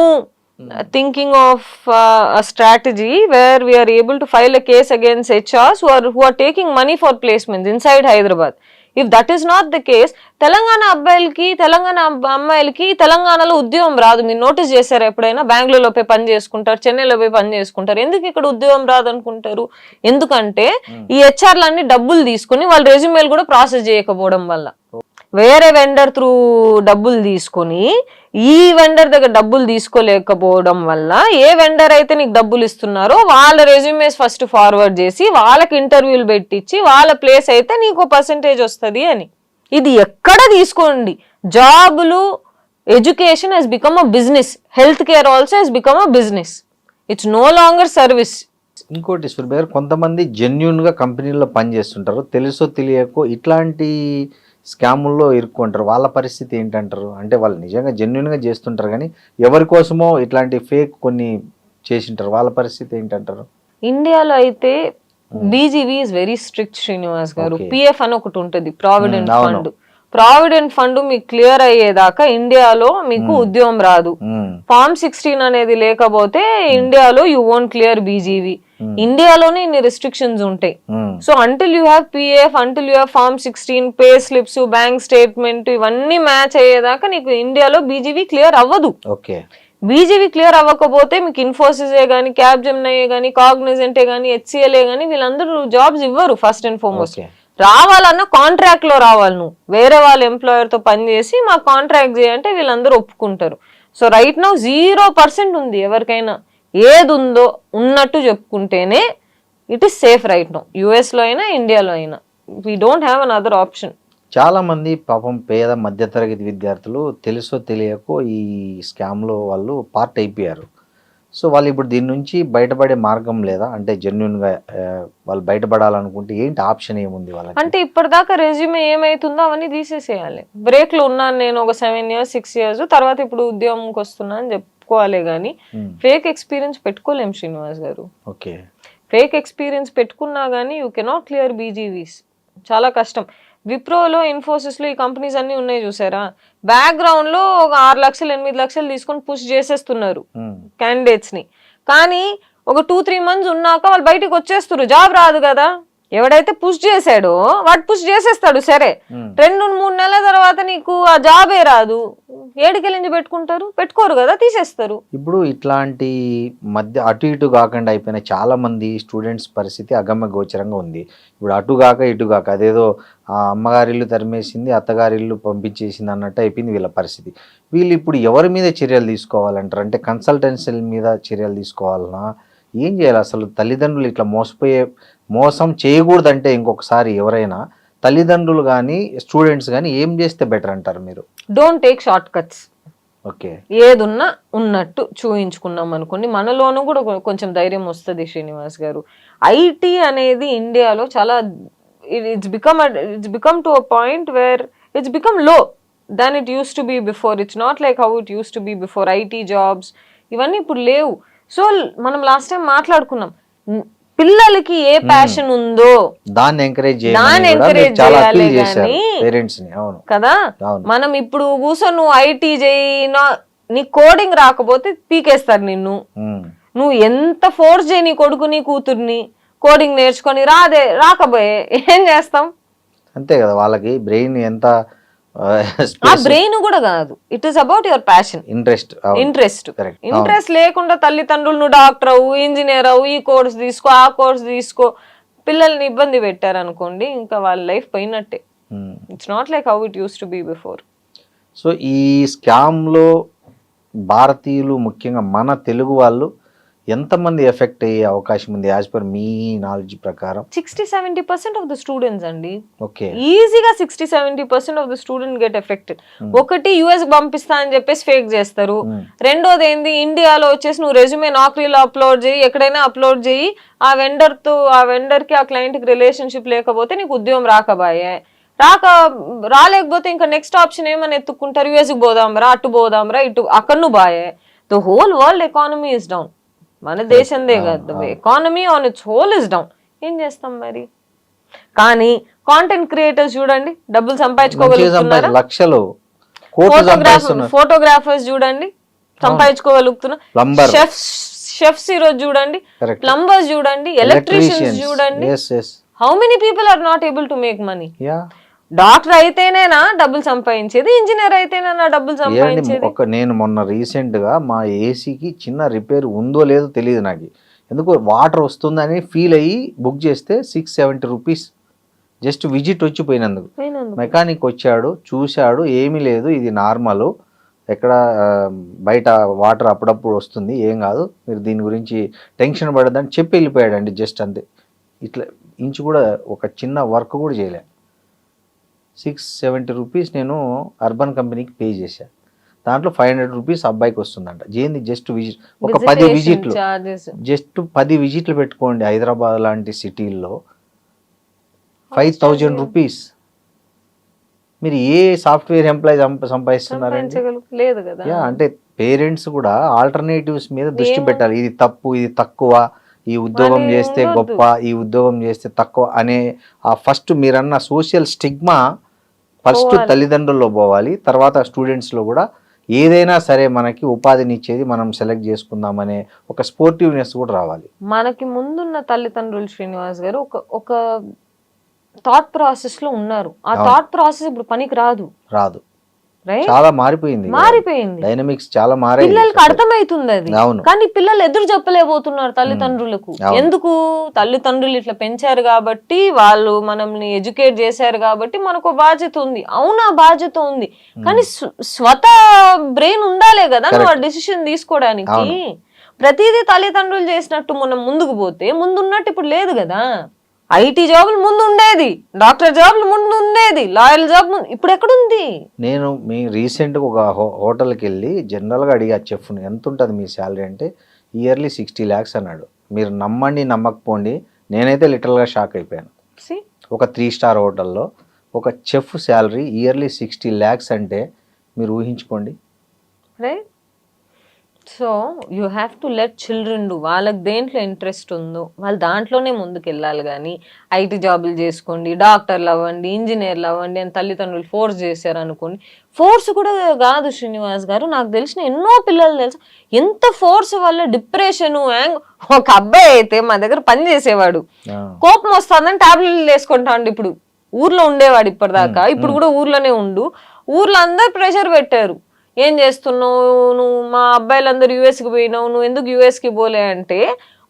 thinking of a strategy where we are able to file a case against HRs who are taking money for placements inside Hyderabad. If that is not the case, Telangana అబ్బాయిలకి, తెలంగాణ అమ్మాయిలకి తెలంగాణలో ఉద్యోగం రాదు. మీరు notice చేశారు ఎప్పుడైనా? బెంగళూరులో పోయి పని చేసుకుంటారు, చెన్నైలో పోయి పని చేసుకుంటారు. ఎందుకు ఇక్కడ ఉద్యోగం రాదు అనుకుంటారు? ఎందుకంటే ఈ హెచ్ఆర్లన్నీ డబ్బులు తీసుకుని వాళ్ళ రెజ్యూమేలు కూడా ప్రాసెస్ చేయకపోవడం వల్ల, వేరే వెండర్ త్రూ డబ్బులు తీసుకొని ఈ వెండర్ దగ్గర డబ్బులు తీసుకోలేకపోవడం వల్ల, ఏ వెండర్ అయితే నీకు డబ్బులు ఇస్తున్నారో వాళ్ళ రెజ్యూమేస్ ఫస్ట్ ఫార్వర్డ్ చేసి వాళ్ళకి ఇంటర్వ్యూలు పెట్టించి వాళ్ళ ప్లేస్ అయితే నీకు పర్సెంటేజ్ వస్తుంది అని. ఇది ఎక్కడ తీసుకోండి, జాబులు, education has become a business, health care also has become a business. It's no longer service. ఇంకోటి సురేష్, కొంతమంది జెన్యున్ గా కంపెనీల్లో పనిచేస్తుంటారు, తెలుసో తెలియకో ఇట్లాంటి స్కాముల్లో ఇరుక్కుంటారు. వాళ్ళ పరిస్థితి ఏంటంటారు? అంటే వాళ్ళు నిజంగా జెన్యున్గా చేస్తుంటారు కానీ ఎవరి కోసమో ఇట్లాంటి ఫేక్ కొన్ని చేసింటారు. వాళ్ళ పరిస్థితి ఏంటంటారు? ఇండియాలో అయితే BGV is very strict Srinivas గారు. పిఎఫ్ అని ఒకటి ఉంటుంది, ప్రావిడెంట్ ఫండ్. ప్రావిడెంట్ ఫండ్ మీకు క్లియర్ అయ్యేదాకా ఇండియాలో మీకు ఉద్యోగం రాదు. ఫార్మ్ 16 అనేది లేకపోతే ఇండియాలో యూ వోంట్ క్లియర్ బీజీవీ. ఇండియాలోనే ఇన్ని రెస్ట్రిక్షన్స్ ఉంటాయి. So until you have PF, until you have form 16, pay slips, bank statement match మ్యాచ్ అయ్యేదాకా నీకు ఇండియాలో బీజీవీ క్లియర్ అవ్వదు. బీజేపీ క్లియర్ అవ్వకపోతే మీకు ఇన్ఫోసిసే కానీ, క్యాప్జెమినై కానీ, కాగ్నిజెంటే కానీ, హెచ్సిఎల్ఏ కానీ వీళ్ళందరూ జాబ్స్ ఇవ్వరు. ఫస్ట్ అండ్ ఫార్మోస్ట్ రావాలన్నా కాంట్రాక్ట్ లో రావాలి. నువ్వు వేరే వాళ్ళ ఎంప్లాయర్ తో పనిచేసి మాకు కాంట్రాక్ట్ చేయంటే వీళ్ళందరూ ఒప్పుకుంటారు. సో రైట్ నౌ 0% ఉంది. ఎవరికైనా ఏది ఉందో ఉన్నట్టు చెప్పుకుంటేనే it is safe right now. US లో అయినా ఇండియాలో అయినా we don't have another option. చాలా మంది పాపం పేద మధ్యతరగతి విద్యార్థులు తెలుసో తెలియకో ఈ స్కామ్లో వాళ్ళు పార్ట్ అయిపోయారు. సో వాళ్ళు ఇప్పుడు దీని నుంచి బయటపడే మార్గం లేదా? అంటే జెన్యున్గా వాళ్ళు బయటపడాలనుకుంటే ఏంటి ఆప్షన్ ఏముంది వాళ్ళకి? అంటే ఇప్పటిదాకా రెజ్యూమే ఏమైతుందో అవన్నీ తీసేసేయాలి. బ్రేక్లో ఉన్నాను నేను ఒక 7 years 6 years, తర్వాత ఇప్పుడు ఉద్యోగంకి వస్తున్నా అని చెప్పుకోవాలి. కానీ ఫేక్ ఎక్స్పీరియన్స్ పెట్టుకోలేం శ్రీనివాస్ గారు. ఓకే, ఫేక్ ఎక్స్పీరియన్స్ పెట్టుకున్నా కానీ యూ కెనాట్ క్లియర్ బీజీవీస్. చాలా కష్టం. విప్రోలో, ఇన్ఫోసిస్లో ఈ కంపెనీస్ అన్ని ఉన్నాయి చూసారా, బ్యాక్గ్రౌండ్ లో ఒక 6 లక్షలు 8 లక్షలు తీసుకొని పుష్ చేసేస్తున్నారు క్యాండిడేట్స్ ని. కానీ ఒక 2-3 months ఉన్నాక వాళ్ళు బయటకు వచ్చేస్తారు. జాబ్ రాదు కదా. ఎవడైతే పుష్ చేశాడో వాడు పుష్ చేసేస్తాడు. సరే 2-3 నెలల తర్వాత నీకు ఆ జాబే రాదు, ఏడికెళ్ళి పెట్టుకుంటారు? పెట్టుకోరు కదా, తీసేస్తారు. ఇప్పుడు ఇట్లాంటి మధ్య అటు ఇటు కాకుండా అయిపోయిన చాలా మంది స్టూడెంట్స్ పరిస్థితి అగమ్య గోచరంగా ఉంది. ఇప్పుడు అటు కాక ఇటు కాక అదేదో ఆ అమ్మగారిల్లు తరిమేసింది, అత్తగారిల్లు పంపించేసింది అన్నట్టు అయిపోయింది వీళ్ళ పరిస్థితి. వీళ్ళు ఇప్పుడు ఎవరి మీద చర్యలు తీసుకోవాలంటారు? అంటే కన్సల్టెన్సీల మీద చర్యలు తీసుకోవాలన్నా ఏం చేయాలి అసలు? తల్లిదండ్రులు ఇట్లా మోసం చేయకూడదంటే ఇంకొకసారి ఎవరైనా తల్లిదండ్రులు కానీ స్టూడెంట్స్ కానీ ఏం చేస్తే బెటర్ అంటారు మీరు? Don't take short cuts. Okay, ఏదున్నా ఉన్నట్టు చూయించుకున్నాం అనుకోండి, మనలోనూ కూడా కొంచెం ధైర్యం వస్తుంది శ్రీనివాస్ గారు. ఐటీ అనేది ఇండియాలో చాలా it's become to a point where it's become low than it used to be before. It's not like how it used to be before. IT jobs ఇవన్నీ ఇప్పుడు లేవు. సో మనం లాస్ట్ టైం మాట్లాడుకున్నాం, పిల్లలకి ఏ ప్యాషన్ ఉందో దాన్ని ఎంకరేజ్ చేయాలి కానీ పేరెంట్స్ ని. అవును కదా. మనం ఇప్పుడు కూర్చొని నువ్వు ఐటీ చేయి, నీ కోడింగ్ రాకపోతే పీకేస్తారు నిన్ను. నువ్వు ఎంత ఫోర్స్ చేయి నీ కొడుకు నీ కూతుర్ని కోడింగ్ నేర్చుకొని రాకపోయే ఏం చేస్తాం? అంతే కదా, వాళ్ళకి బ్రెయిన్ ఎంత ఆ బ్రెయిన్ కూడా కాదు, it is about your passion, interest లేకుండా తల్లిదండ్రులు నువ్వు డాక్టర్ అవ్వు, ఇంజనీర్ అవ్వు, ఈ కోర్స్ తీసుకో ఆ కోర్స్ తీసుకో, పిల్లల్ని ఇబ్బంది పెట్టారు అనుకోండి, ఇంకా వాళ్ళ లైఫ్ పోయినట్టే. It's not like how it use to be before. So ఈ స్కామ్ లో భారతీయులు, ముఖ్యంగా మన తెలుగు వాళ్ళు ఎంతమంది ఎఫెక్ట్ అయ్యే అవకాశం ఉంది యాజ్ పర్ మీ నాలెడ్జ్ ప్రకారం? 60-70% ఆఫ్ ద స్టూడెంట్స్ అండి. ఓకే, ఈజీగా 60-70% of the student get affected. ఒకటి యుఎస్ పంపిస్తా అని చెప్పేసి ఫేక్ చేస్తారు. రెండోది ఏంది, ఇండియాలో వచ్చేసి నువ్వు రెజ్యూమే నాకరీలో అప్లోడ్ చేయి, ఎక్కడైనా అప్లోడ్ చేయి, ఆ వెండర్ కి ఆ క్లయింట్ కి రిలేషన్షిప్ లేకపోతే నీకు ఉద్యోగం రాలేకపోతే ఇంకా నెక్స్ట్ ఆప్షన్ ఏమని ఎత్తుక్కుంటారు, యుఎస్కి పోదాంరా, అటు పోదాంరా, ఇటు అక్కడ నువ్వు బాయే. The whole world economy is down. మన దేశందే కాదు, economy on its whole is down. ఏం చేస్తాం మరి? కానీ కాంటెంట్ క్రియేటర్స్ చూడండి, డబ్బులు సంపాదించుకోగలుగుతున్నారు. లక్షలు. ఫోటోగ్రాఫర్స్ చూడండి సంపాదించుకోగలుగుతున్నారు. షెఫ్స్ ఈ రోజు చూడండి, ప్లంబర్స్ చూడండి, ఎలక్ట్రీషియన్స్ చూడండి. How many people are not able to make money? Doctor అయితేనేనా డబ్బులు సంపాదించేది, ఇంజనీర్ అయితేనేనా డబ్బులు సంపాదించేది? నేను మొన్న రీసెంట్ గా మా ఏసీకి చిన్న రిపేర్ ఉందో లేదో తెలియదు నాకు, ఎందుకు వాటర్ వస్తుందని ఫీల్ అయ్యి బుక్ చేస్తే 670 రూపీస్ జస్ట్ విజిట్ వచ్చిపోయినందుకు. మెకానిక్ వచ్చాడు, చూశాడు, ఏమీ లేదు, ఇది నార్మల్, ఎక్కడ బయట వాటర్ అప్పుడప్పుడు వస్తుంది, ఏం కాదు, మీరు దీని గురించి టెన్షన్ పడద్దని చెప్పి వెళ్ళిపోయాడండి. జస్ట్ అంతే, ఇట్లా ఇంచు కూడా ఒక చిన్న వర్క్ కూడా చేయలే. 670 రూపీస్ నేను అర్బన్ కంపెనీకి పే చేశాను. దాంట్లో 500 రూపీస్ అబ్బాయికి వస్తుందంట. ఏంది జస్ట్ విజిట్, ఒక 10 విజిట్లు, జస్ట్ 10 విజిట్లు పెట్టుకోండి. హైదరాబాద్ లాంటి సిటీల్లో 5000 రూపీస్. మీరు ఏ సాఫ్ట్వేర్ ఎంప్లాయీ సంపాదిస్తున్నారండి? లేదు కదా. అంటే పేరెంట్స్ కూడా ఆల్టర్నేటివ్స్ మీద దృష్టి పెట్టాలి. ఇది తప్పు, ఇది తక్కువ, ఈ ఉద్యోగం చేస్తే గొప్ప, ఈ ఉద్యోగం చేస్తే తక్కువ అనే ఆ ఫస్ట్ మీరన్న సోషల్ స్టిగ్మా ఫస్ట్ తల్లిదండ్రుల్లో పోవాలి. తర్వాత స్టూడెంట్స్లో కూడా ఏదైనా సరే మనకి ఉపాధిని ఇచ్చేది మనం సెలెక్ట్ చేసుకుందామనే ఒక స్పోర్టివ్నెస్ కూడా రావాలి. మనకి ముందున్న తల్లిదండ్రులు శ్రీనివాస్ గారు ఒక థాట్ ప్రాసెస్ లో ఉన్నారు. ఆ థాట్ ప్రాసెస్ ఇప్పుడు పనికి రాదు. చాలా మారిపోయింది, డైనమిక్స్ చాలా మారాయి. పిల్లలకి అర్థమవుతుంది అది, కానీ పిల్లలు ఎదురు చెప్పలేకపోతున్నారు తల్లిదండ్రులకు. ఎందుకు? తల్లిదండ్రులు ఇట్లా పెంచారు కాబట్టి, వాళ్ళు మనల్ని ఎడ్యుకేట్ చేశారు కాబట్టి మనకు బాధ్యత ఉంది. అవునా, బాధ్యత ఉంది, కానీ స్వత బ్రెయిన్ ఉండాలే కదా నువ్వు ఆ డిసిషన్ తీసుకోవడానికి. ప్రతిదీ తల్లిదండ్రులు చేసినట్టు మనం ముందుకు పోతే ముందున్నట్టు ఇప్పుడు లేదు కదా. ఐటీ జాబులు ముందు ఉండేది, డాక్టర్ జాబులు ముందు ఉండేది, లాయర్ జాబ్ ఇప్పుడు ఎక్కడుంది? నేను మీ రీసెంట్గా ఒక హోటల్కి వెళ్ళి జనరల్గా అడిగా చెఫ్ని, ఎంత ఉంటుంది మీ శాలరీ అంటే ఇయర్లీ 60 lakhs అన్నాడు. మీరు నమ్మండి నమ్మకపోండి, నేనైతే లిటరల్గా షాక్ అయిపోయాను. ఒక 3 star హోటల్లో ఒక చెఫ్ శాలరీ ఇయర్లీ 60 lakhs అంటే మీరు ఊహించుకోండి. Right. So you have to let children do. వాళ్ళకి దేంట్లో ఇంట్రెస్ట్ ఉందో వాళ్ళు దాంట్లోనే ముందుకు వెళ్ళాలి. కానీ ఐటీ జాబులు చేసుకోండి, డాక్టర్లు అవ్వండి, ఇంజనీర్లు అవ్వండి అని తల్లిదండ్రులు ఫోర్స్ చేశారు అనుకోండి. ఫోర్స్ కూడా కాదు శ్రీనివాస్ గారు, నాకు తెలిసిన ఎన్నో పిల్లలు తెలుసు ఎంత ఫోర్స్ వల్ల డిప్రెషన్. ఒక అబ్బాయి అయితే మా దగ్గర పని చేసేవాడు, కోపం వస్తుందని టాబ్లెట్లు వేసుకుంటాడు. ఇప్పుడు ఊర్లో ఉండేవాడు ఇప్పటిదాకా, ఇప్పుడు కూడా ఊర్లోనే ఉండు. ఊర్లో అందరు ప్రెషర్ పెట్టారు, ఏం చేస్తున్నావు నువ్వు, మా అబ్బాయిలందరూ యూఎస్కి పోయినావు, నువ్వు ఎందుకు యూఎస్కి పోలే అంటే,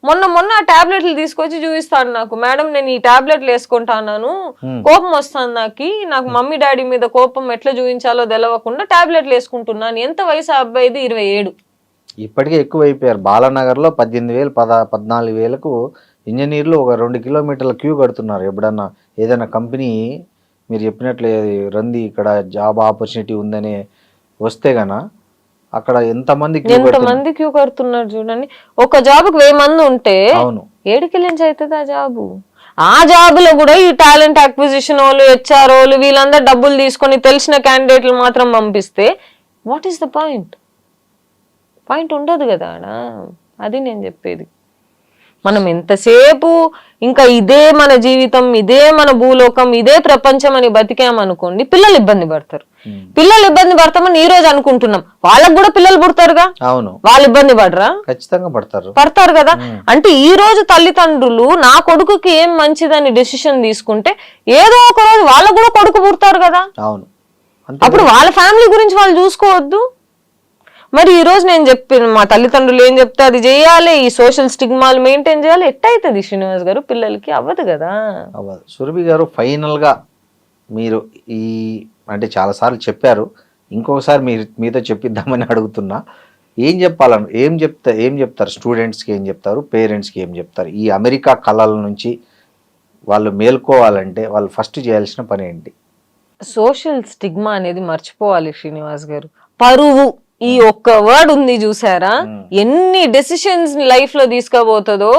మొన్న ఆ టాబ్లెట్లు తీసుకొచ్చి చూపిస్తాను నాకు, మేడం నేను ఈ టాబ్లెట్లు వేసుకుంటాను, కోపం వస్తాను, నాకు మమ్మీ డాడీ మీద కోపం ఎట్లా చూపించాలో తెలవకుండా టాబ్లెట్లు వేసుకుంటున్నాను. ఎంత వయసు ఆ అబ్బాయిది? 27. ఇప్పటికే ఎక్కువ అయిపోయారు. బాలానగర్లో 18,000 14,000కు ఇంజనీర్లు ఒక 2 కిలోమీటర్ల క్యూ కడుతున్నారు. ఎప్పుడన్నా ఏదైనా కంపెనీ మీరు చెప్పినట్లు రంది ఇక్కడ జాబ్ ఆపర్చునిటీ ఉందనే వస్తే గన అక్కడ ఎంతమంది క్యూ కడుతున్నారు చూడండి. ఒక జాబ్కి 1000 మంది ఉంటే 7 కిలోమీటర్స్ అవుతుంది ఆ జాబు. ఆ జాబులో కూడా ఈ టాలెంట్ అక్విజిషన్ వాళ్ళు, హెచ్ఆర్ వాళ్ళు, వీళ్ళందరూ డబ్బులు తీసుకొని తెలిసిన క్యాండిడేట్లు మాత్రం పంపిస్తే వాట్ ఈస్ ద పాయింట్ ఉండదు కదా. అది నేను చెప్పేది. మనం ఎంతసేపు ఇంకా ఇదే మన జీవితం, ఇదే మన భూలోకం, ఇదే ప్రపంచం అని బతికామనుకోండి, పిల్లలు ఇబ్బంది పడతారు. పిల్లలు ఇబ్బంది పడతామని ఈ రోజు అనుకుంటున్నాం, వాళ్ళకు కూడా పిల్లలు పుడతారుగా. అవును, వాళ్ళు ఇబ్బంది పడరా? ఖచ్చితంగా పడతారు కదా. అంటే ఈ రోజు తల్లిదండ్రులు నా కొడుకుకి ఏం మంచిదని డెసిషన్ తీసుకుంటే ఏదో ఒక రోజు వాళ్ళకు కూడా కొడుకు పుడతారు కదా. అవును, అప్పుడు వాళ్ళ ఫ్యామిలీ గురించి వాళ్ళు చూసుకోవద్దు. మరి ఈ రోజు నేను చెప్పిన మా తల్లిదండ్రులు ఏం చెప్తే అది చేయాలి, ఈ సోషల్ స్టిగ్మాలు మెయింటైన్ చేయాలి, ఎట్టయితుంది శ్రీనివాస్ గారు? పిల్లలకి అవ్వదు కదా. అవ్వదు. సురభి గారు, ఫైనల్గా మీరు ఈ అంటే చాలాసార్లు చెప్పారు, ఇంకొకసారి మీతో చెప్పిద్దామని అడుగుతున్నా. ఏం చెప్తారు స్టూడెంట్స్కి, ఏం చెప్తారు పేరెంట్స్కి, ఏం చెప్తారు? ఈ అమెరికా కళల నుంచి వాళ్ళు మేల్కోవాలంటే వాళ్ళు ఫస్ట్ చేయాల్సిన పని ఏంటి? సోషల్ స్టిగ్మా అనేది మర్చిపోవాలి శ్రీనివాస్ గారు. పరువు ఈ ఒక్క వర్డ్ ఉంది చూసారా, ఎన్ని డెసిషన్స్ లైఫ్ లో తీసుకుపోతుందో.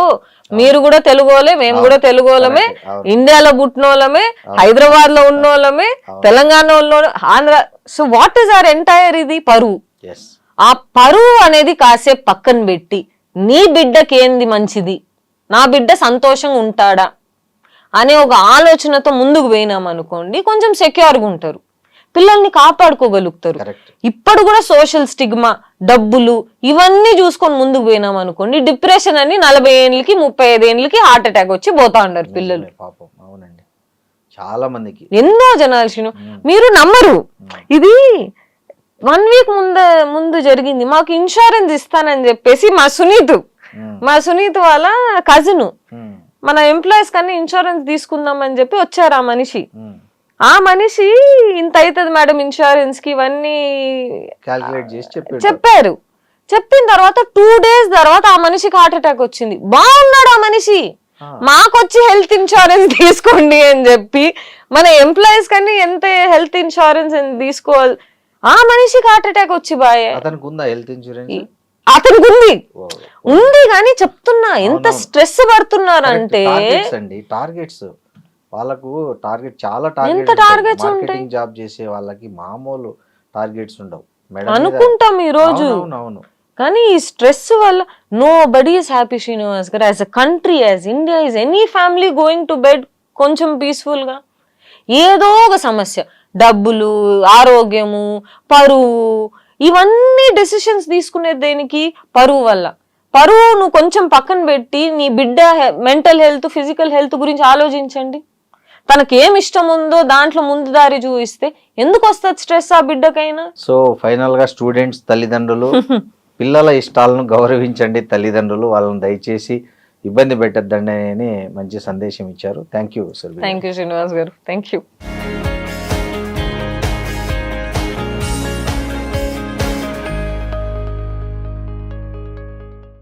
మీరు కూడా తెలుగోలే, మేము కూడా తెలుగోలమే, ఇండియాలో పుట్టినోళ్ళమే, హైదరాబాద్ లో ఉన్నోళ్ళమే, తెలంగాణలో, Andhra. So what is our entire ఇది పరువు. ఆ పరువు అనేది కాసేపు పక్కన పెట్టి నీ బిడ్డకి ఏంది మంచిది, నా బిడ్డ సంతోషంగా ఉంటాడా అనే ఒక ఆలోచనతో ముందుకు పోయినాం అనుకోండి, కొంచెం సెక్యూర్గా ఉంటారు, పిల్లల్ని కాపాడుకోగలుగుతారు. ఇప్పుడు కూడా సోషల్ స్టిగ్మా, డబ్బులు ఇవన్నీ చూసుకొని ముందుకు పోయినాం అనుకోండి, డిప్రెషన్ అని 40 ఏళ్ళకి 35 ఏళ్ళకి హార్ట్ అటాక్ వచ్చి పోతా ఉన్నారు పిల్లలు. అవునండి, చాలా మందికి, ఎన్నో జనాలు. మీరు నమ్మరు, ఇది 1 వీక్ ముందు జరిగింది. మాకు ఇన్సూరెన్స్ ఇస్తానని చెప్పేసి మా సునీత్ వాళ్ళ కజిన్ మన ఎంప్లాయీస్ కన్నా ఇన్సూరెన్స్ తీసుకుందామని చెప్పి వచ్చారు. ఆ మనిషి ఇంత అవుతుంది మేడం ఇన్సూరెన్స్ కి, ఇవన్నీ చెప్పారు. చెప్పిన తర్వాత 2 days తర్వాత ఆ మనిషికి హార్ట్ అటాక్ వచ్చింది. బాగున్నాడు ఆ మనిషి, మాకొచ్చి హెల్త్ ఇన్సూరెన్స్ తీసుకోండి అని చెప్పి, మన ఎంప్లాయీస్ కన్నా ఎంత హెల్త్ ఇన్సూరెన్స్ తీసుకోవాలి. ఆ మనిషికి హార్ట్ అటాక్ వచ్చి అతనికి ఉందా హెల్త్ ఇన్సూరెన్స్? అతనికి ఉంది కానీ చెప్తున్నా ఎంత స్ట్రెస్ పడుతున్నారు అంటే. టార్గెట్స్ వాళ్ళకు చాలా టార్గెట్స్ మార్కెటింగ్ జాబ్ చేసే వాళ్ళకి మామూలు టార్గెట్స్ ఉండవు అనుకుంటాం ఈ రోజు. కానీ ఈ స్ట్రెస్ వల్ల nobody is happy Srinivas garu. As a country, as India, is any family going to bed కొంచెం పీస్ఫుల్ గా, ఏదో ఒక సమస్య, డబ్బులు, ఆరోగ్యము, పరువు, ఇవన్నీ డెసిషన్స్ తీసుకునేది దేనికి? పరువు వల్ల. పరువు నువ్వు కొంచెం పక్కన పెట్టి నీ బిడ్డ మెంటల్ హెల్త్, ఫిజికల్ హెల్త్ గురించి ఆలోచించండి. తనకి ఏమి ఇష్టం ఉందో దాంట్లో ముందు దారి చూపిస్తే ఎందుకు వస్తుంది స్ట్రెస్ ఆ బిడ్డకైనా? సో ఫైనల్ గా స్టూడెంట్స్, తల్లిదండ్రులు పిల్లల ఇష్టాలను గౌరవించండి. తల్లిదండ్రులు వాళ్ళని దయచేసి ఇబ్బంది పెట్టద్దండి అని మంచి సందేశం ఇచ్చారు. థ్యాంక్ యూ శ్రీనివాస్ గారు. Thank you.